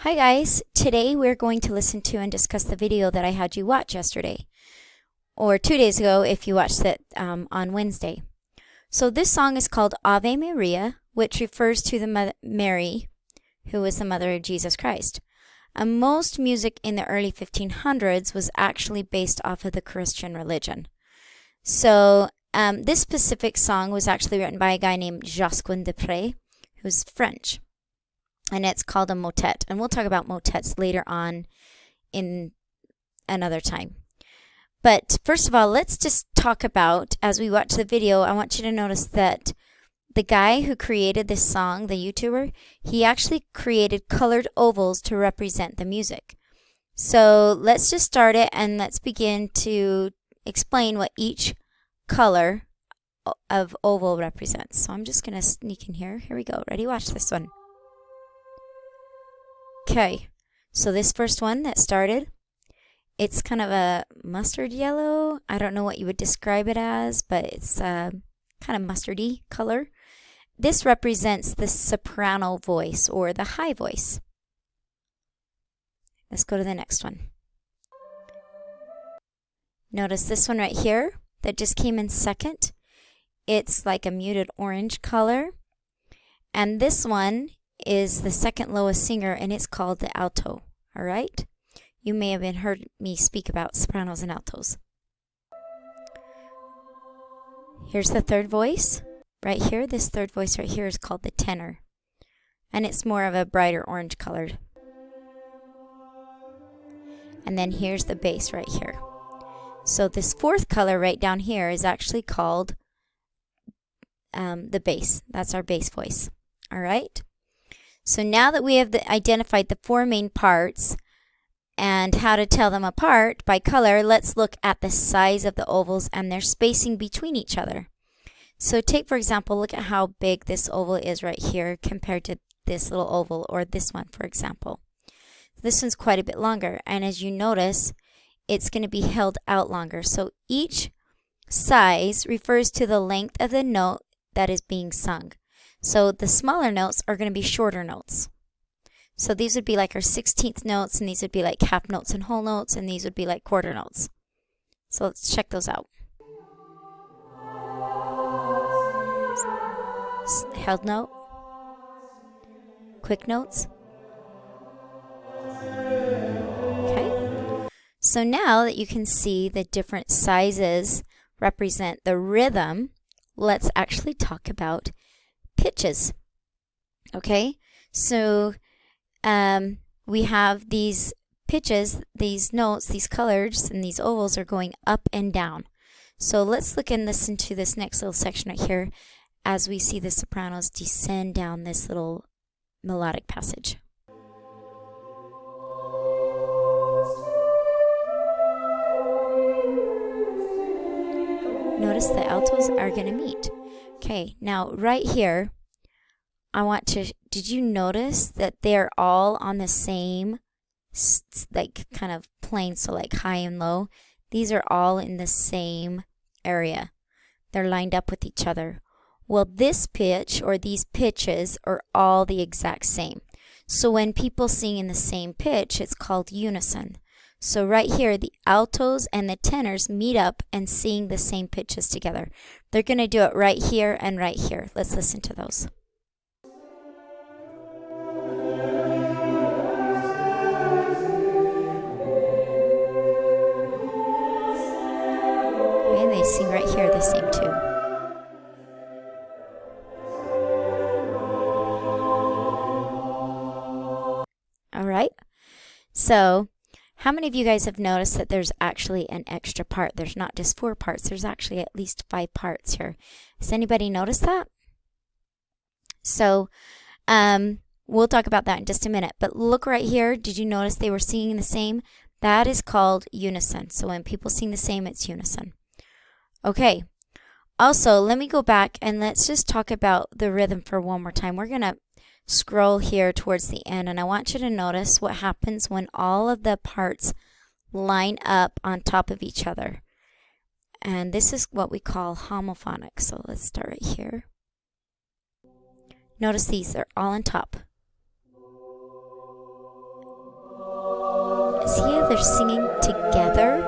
Hi guys, today we're going to listen to and discuss the video that I had you watch yesterday, or 2 days ago if you watched it on Wednesday. So this song is called Ave Maria, which refers to the Mary, who was the mother of Jesus Christ. And most music in the early 1500s was actually based off of the Christian religion. So this specific song was actually written by a guy named Josquin de Prez, who's French. And it's called a motet. And we'll talk about motets later on in another time. But first of all, let's just talk about, as we watch the video, I want you to notice that the guy who created this song, the YouTuber, he actually created colored ovals to represent the music. So let's just start it and let's begin to explain what each color of oval represents. So I'm just going to sneak in here. Here we go. Ready? Watch this one. Okay, so this first one that started, it's kind of a mustard yellow. I don't know what you would describe it as, but it's kind of mustardy color. This represents the soprano voice or the high voice. Let's go to the next one. Notice this one right here that just came in second. It's like a muted orange color. And this one is the second lowest singer, and it's called the alto. All right, you may have heard me speak about sopranos and altos. Here's the third voice right here. This third voice right here is called the tenor, and it's more of a brighter orange colored. And then here's the bass right here. So this fourth color right down here is actually called the bass. That's our bass voice. All right. So now that we have identified the four main parts and how to tell them apart by color, let's look at the size of the ovals and their spacing between each other. So take, for example, look at how big this oval is right here compared to this little oval, or this one, for example. This one's quite a bit longer, and as you notice, it's going to be held out longer. So each size refers to the length of the note that is being sung. So the smaller notes are going to be shorter notes. So these would be like our 16th notes, and these would be like half notes and whole notes, and these would be like quarter notes. So let's check those out. Held note, quick notes. Okay. So now that you can see the different sizes represent the rhythm, let's actually talk about pitches. Okay, so we have these pitches, these notes, these colors, and these ovals are going up and down. So let's look and listen to this next little section right here as we see the sopranos descend down this little melodic passage. Notice the altos are going to meet. Okay, now right here, I want to, did you notice that they're all on the same, like kind of plane, so like high and low? These are all in the same area. They're lined up with each other. Well, this pitch or these pitches are all the exact same. So when people sing in the same pitch, it's called unison. So right here, the altos and the tenors meet up and sing the same pitches together. They're going to do it right here and right here. Let's listen to those. Okay, they sing right here the same too. All right. So how many of you guys have noticed that there's actually an extra part? There's not just 4 parts. There's actually at least 5 parts here. Has anybody noticed that? So we'll talk about that in just a minute. But look right here. Did you notice they were singing the same? That is called unison. So when people sing the same, it's unison. Okay. Also, let me go back and let's just talk about the rhythm for one more time. We're going to scroll here towards the end, and I want you to notice what happens when all of the parts line up on top of each other. And this is what we call homophonic. So let's start right here. Notice these, they're all on top. see how they're singing together?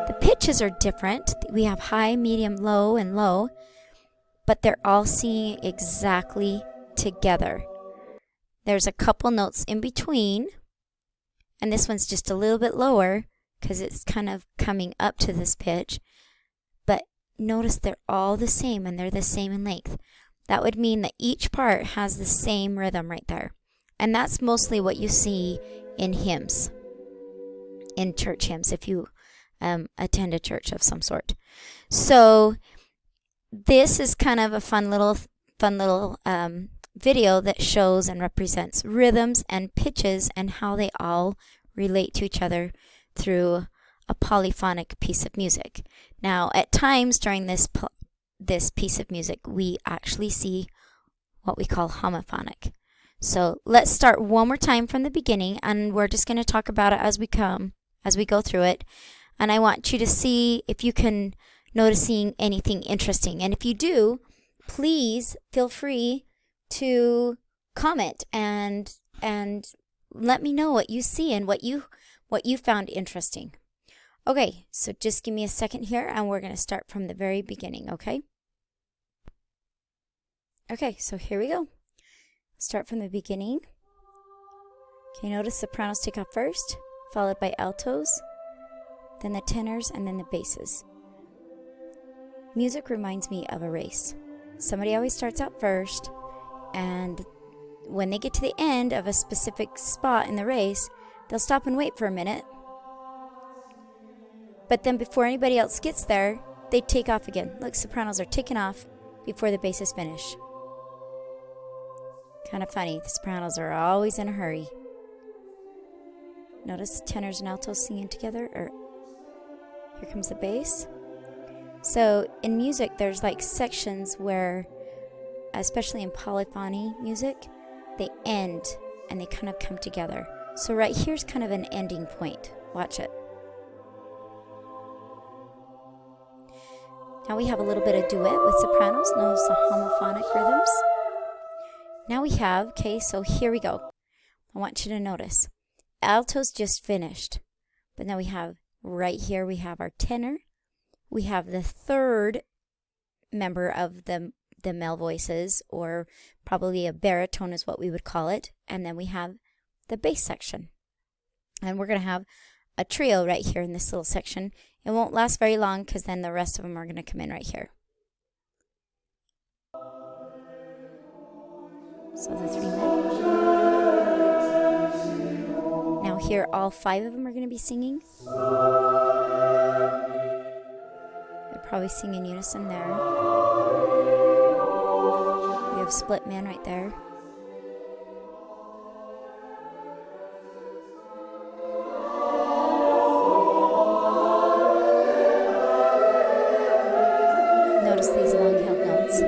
The pitches are different. We have high, medium, low, and low, but they're all singing exactly together. There's a couple notes in between, and this one's just a little bit lower because it's kind of coming up to this pitch. But notice they're all the same, and they're the same in length. That would mean that each part has the same rhythm right there. And that's mostly what you see in hymns, in church hymns, if you attend a church of some sort. So this is kind of a fun little video that shows and represents rhythms and pitches and how they all relate to each other through a polyphonic piece of music. Now, at times during this piece of music, we actually see what we call homophonic. So let's start one more time from the beginning, and we're just going to talk about it as we go through it. And I want you to see if you can noticing anything interesting. And if you do, please feel free to comment and let me know what you see and what you found interesting. Okay, so just give me a second here, and we're going to start from the very beginning, okay? Okay, so here we go. Start from the beginning. Okay, notice sopranos take off first, followed by altos, then the tenors, and then the basses. Music reminds me of a race. Somebody always starts out first, and when they get to the end of a specific spot in the race, they'll stop and wait for a minute. But then before anybody else gets there, they take off again. Look, sopranos are taking off before the basses finish. Kind of funny. The sopranos are always in a hurry. Notice the tenors and altos singing together. Here comes the bass. So in music, there's like sections where, especially in polyphony music, they end and they kind of come together. So right here's kind of an ending point. Watch it. Now we have a little bit of duet with sopranos. Notice the homophonic rhythms. Now we have, okay, so here we go. I want you to notice. Altos just finished. But now we have, right here, we have our tenor. We have the third member of the male voices, or probably a baritone is what we would call it. And then we have the bass section. And we're going to have a trio right here in this little section. It won't last very long because then the rest of them are going to come in right here. So the three men. Now here all five of them are going to be singing. They're probably singing in unison there. We have split man right there. Notice these long held notes.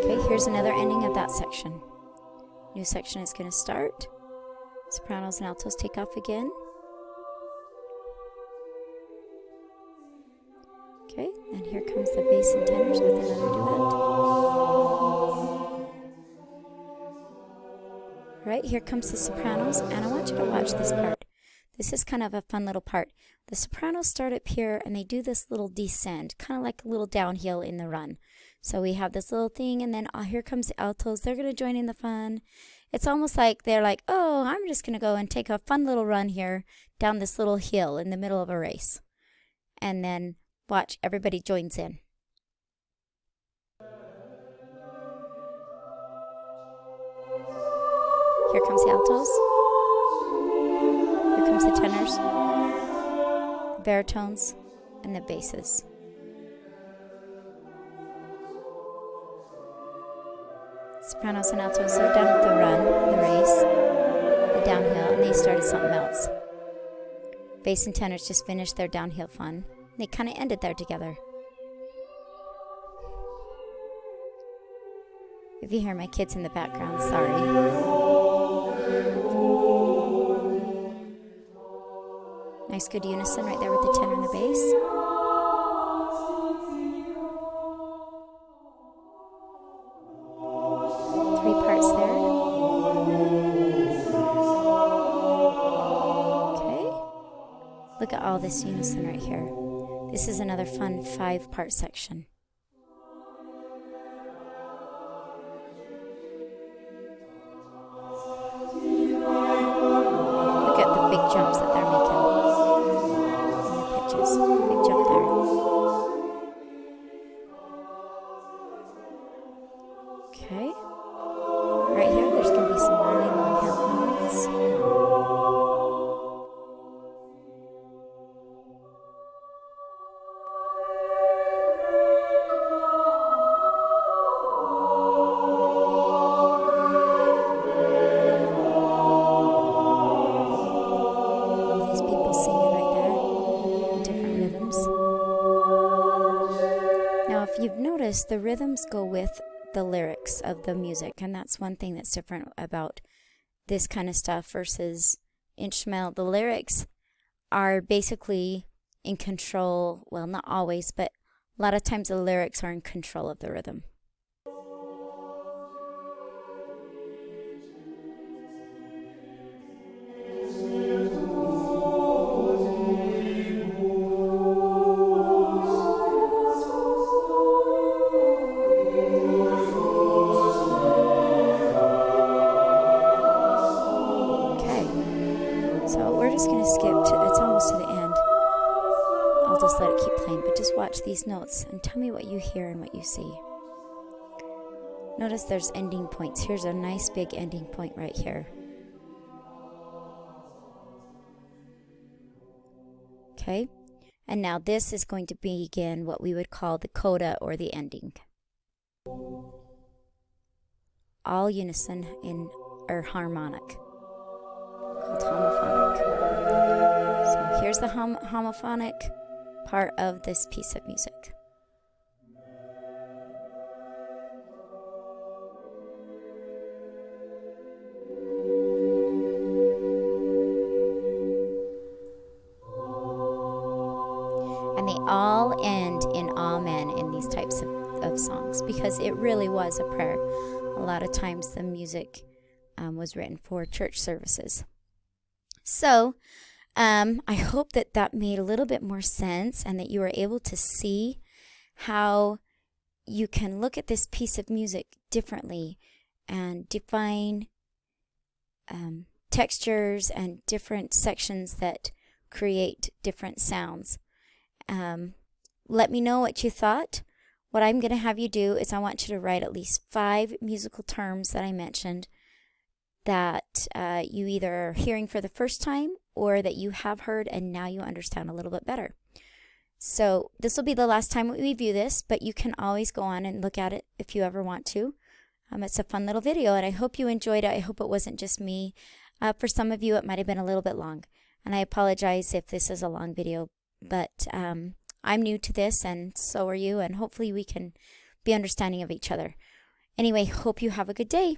Okay, here's another ending of that section. New section is going to start. Sopranos and altos take off again. Okay, and here comes the bass and tenors with another duet. Right, here comes the sopranos, and I want you to watch this part. This is kind of a fun little part. The sopranos start up here, and they do this little descend, kind of like a little downhill in the run. So we have this little thing, and then here comes the altos. They're going to join in the fun. It's almost like they're like, oh, I'm just going to go and take a fun little run here down this little hill in the middle of a race. And then watch, everybody joins in. Here comes the altos. Here comes the tenors, the baritones, and the basses. Sopranos and altos are done with the run, the race, the downhill, and they started something else. Bass and tenors just finished their downhill fun. They kind of ended there together. If you hear my kids in the background, sorry. Nice good unison right there with the tenor and the bass. Three parts there. Look at all this unison right here. This is another fun 5-part section. Look at the big jumps that they're making. And the pitches. Big jump there. Okay. Right here, there's going to be some really long notes. All these people singing right there in different rhythms. Now, if you've noticed, the rhythms go with the lyrics of the music, and that's one thing that's different about this kind of stuff versus instrumental. The lyrics are basically in control, well, not always, but a lot of times the lyrics are in control of the rhythm. So we're just going to skip to, it's almost to the end. I'll just let it keep playing, but just watch these notes and tell me what you hear and what you see. Notice there's ending points. Here's a nice big ending point right here. Okay, and now this is going to begin what we would call the coda or the ending. All unison in or harmonic. Called homophonic. So here's the homophonic part of this piece of music. And they all end in amen in these types of songs because it really was a prayer. A lot of times the music was written for church services. So, I hope that that made a little bit more sense and that you were able to see how you can look at this piece of music differently and define textures and different sections that create different sounds. Let me know what you thought. What I'm going to have you do is I want you to write at least 5 musical terms that I mentioned that you either are hearing for the first time or that you have heard and now you understand a little bit better. So this will be the last time we review this, but you can always go on and look at it if you ever want to. It's a fun little video, and I hope you enjoyed it. I hope it wasn't just me. For some of you, it might have been a little bit long, and I apologize if this is a long video, but I'm new to this, and so are you, and hopefully we can be understanding of each other. Anyway, hope you have a good day.